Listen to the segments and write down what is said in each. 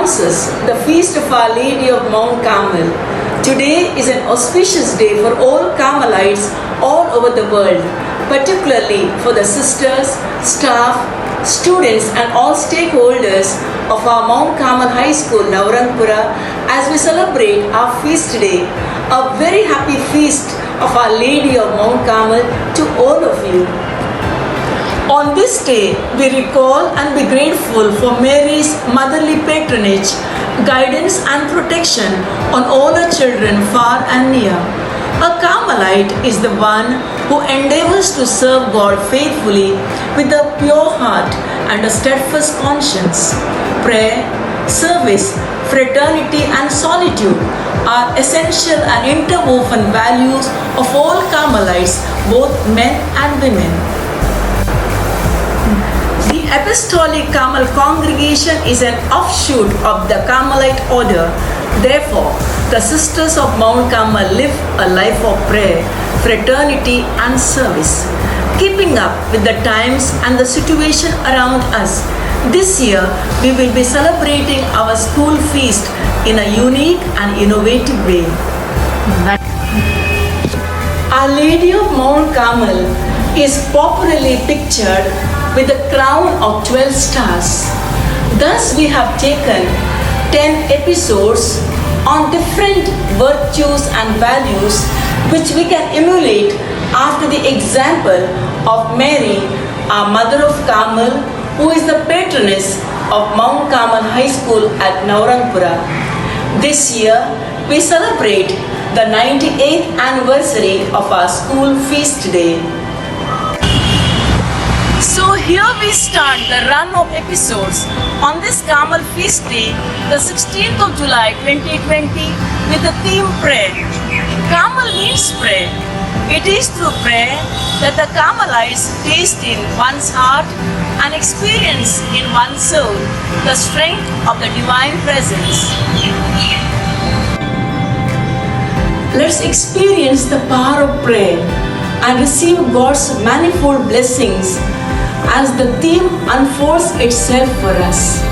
announces the feast of Our Lady of Mount Carmel. Today is an auspicious day for all Carmelites all over the world, particularly for the sisters, staff, students and all stakeholders of our Mount Carmel High School, Navrangpura, as we celebrate our feast day. A very happy feast of Our Lady of Mount Carmel to all of you. On this day, we recall and be grateful for Mary's motherly patronage, guidance and protection on all her children far and near. A Carmelite is the one who endeavors to serve God faithfully with a pure heart and a steadfast conscience. Prayer, service, fraternity and solitude are essential and interwoven values of all Carmelites, both men and women. The Apostolic Carmel Congregation is an offshoot of the Carmelite order. Therefore, the Sisters of Mount Carmel live a life of prayer, fraternity and service, keeping up with the times and the situation around us. This year, we will be celebrating our school feast in a unique and innovative way. Our Lady of Mount Carmel is popularly pictured with a crown of 12 stars. Thus, we have taken 10 episodes on different virtues and values which we can emulate after the example of Mary, our Mother of Carmel, who is the patroness of Mount Carmel High School at Navrangpura. This year, we celebrate the 98th anniversary of our school feast day. So here we start the run of episodes on this Carmel Feast Day, the 16th of July 2020 with the theme prayer. Carmel means prayer. It is through prayer that the Carmelites taste in one's heart and experience in one's soul the strength of the divine presence. Let's experience the power of prayer and receive God's manifold blessings as the theme unfolds itself for us.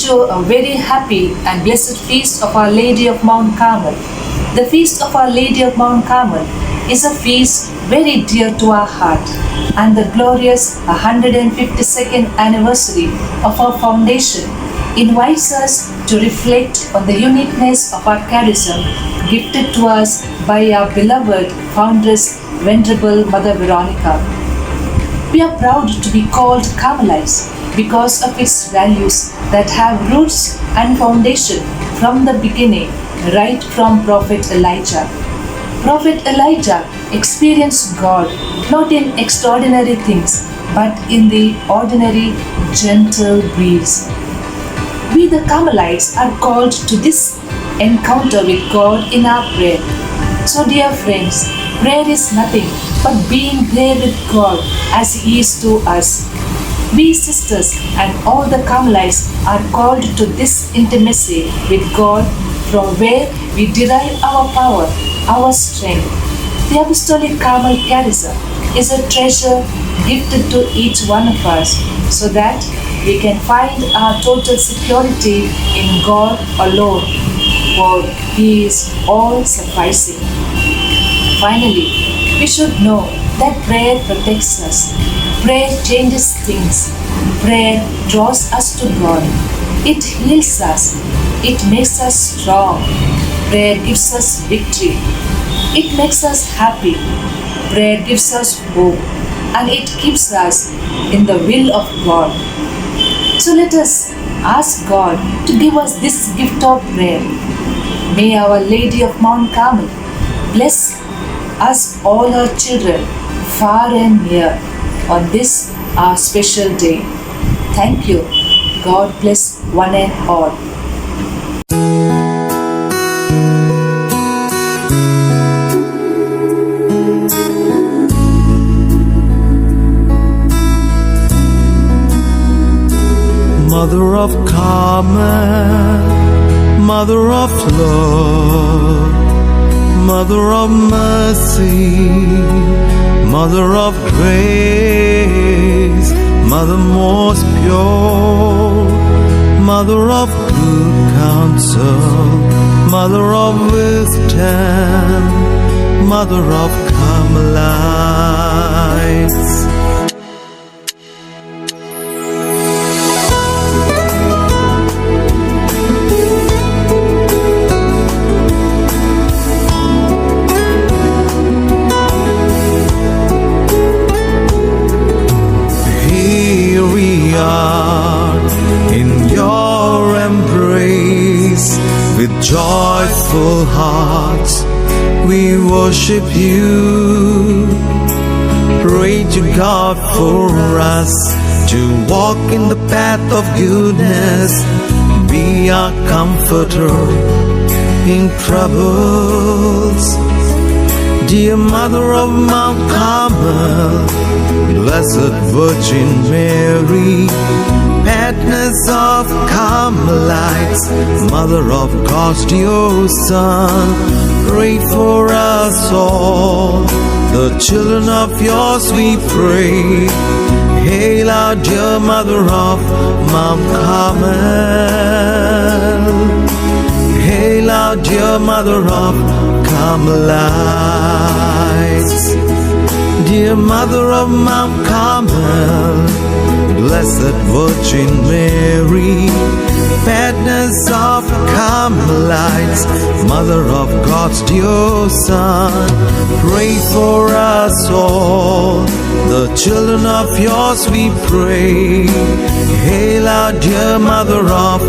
you a very happy and blessed feast of Our Lady of Mount Carmel. The feast of Our Lady of Mount Carmel is a feast very dear to our heart, and the glorious 152nd anniversary of our foundation invites us to reflect on the uniqueness of our charism gifted to us by our beloved foundress, Venerable Mother Veronica. We are proud to be called Carmelites because of its values that have roots and foundation from the beginning, right from Prophet Elijah. Prophet Elijah experienced God not in extraordinary things, but in the ordinary gentle breeze. We, the Carmelites, are called to this encounter with God in our prayer. So, dear friends, prayer is nothing but being there with God as He is to us. We sisters and all the Carmelites are called to this intimacy with God, from where we derive our power, our strength. The Apostolic Carmel Charism is a treasure gifted to each one of us, so that we can find our total security in God alone, for He is all sufficing. Finally, we should know that prayer protects us. Prayer changes things. Prayer draws us to God. It heals us. It makes us strong. Prayer gives us victory. It makes us happy. Prayer gives us hope. And it keeps us in the will of God. So let us ask God to give us this gift of prayer. May Our Lady of Mount Carmel bless us all our children, far and near, on this our special day. Thank you. God bless one and all. Mother of Carmel, Mother of love, Mother of mercy, Mother of grace, Mother most pure, Mother of good counsel, Mother of wisdom, Mother of Carmelites. With joyful hearts, we worship you. Pray to God for us to walk in the path of goodness. Be our comforter in troubles. Dear Mother of Mount Carmel, Blessed Virgin Mary, Patroness of Carmelites, Mother of God's dear Son, pray for us all, the children of yours we pray. Hail our dear Mother of Mount Carmel. Hail our dear Mother of Carmelites. Dear Mother of Mount Carmel, Blessed Virgin Mary, Patroness of Carmelites, Mother of God's dear Son, pray for us all, the children of yours we pray. Hail our dear Mother of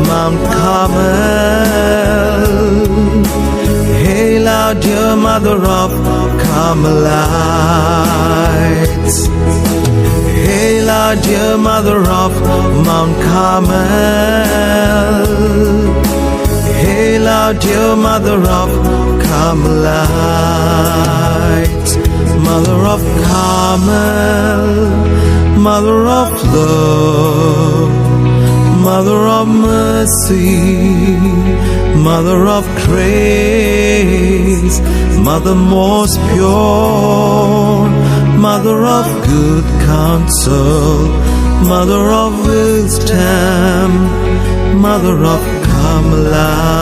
Mount Carmel. Hail our dear Mother of Carmelites. Hail our dear Mother of Mount Carmel. Hail our dear Mother of Carmelites. Mother of Carmel, Mother of love, Mother of mercy, Mother of grace, Mother most pure, Mother of good counsel, Mother of wisdom, mother of Carmelites.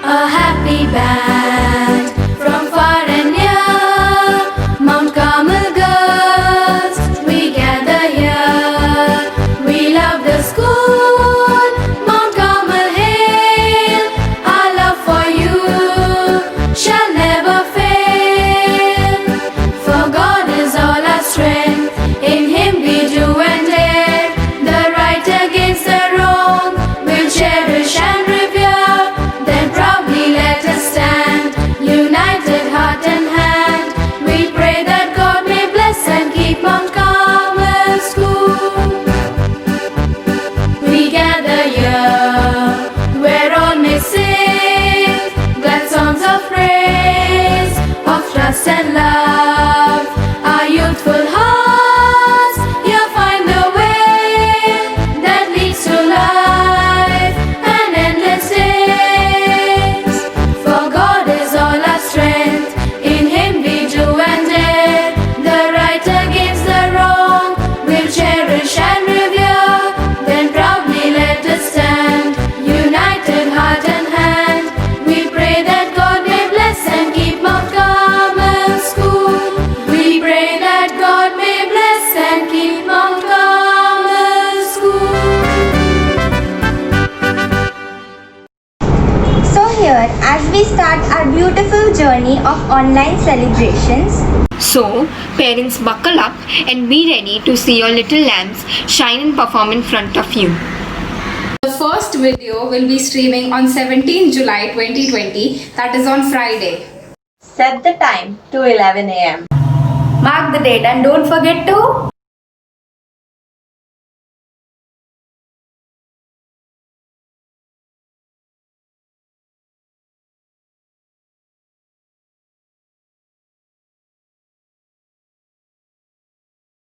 A happy band from far and near, Mount Carmel girls, we gather here. We love the school, Mount Carmel hail. Our love for you shall never fail. For God is all our strength, in Him we do and dare. The right against the wrong, we'll cherish and revere. Then proudly let us stand, united heart and hand. We pray that God may bless and keep Mount Carmel School. We gather here, where all may sing glad songs of praise, of trust and love. Our youthful hearts here find the way that leads to life and endless days. For God is all our strength, in Him we do and dare. The right against the wrong, we'll cherish and revere. Then proudly let us stand, united heart and hand. We pray that God may bless and keep Mount Carmel School. We pray that God may bless and keep Mount Carmel School. So here, as we start our beautiful journey of online celebrations, So, parents, buckle up and be ready to see your little lambs shine and perform in front of you. The first video will be streaming on 17 July 2020, that is on Friday. set the time to 11 a.m. Mark the date and don't forget to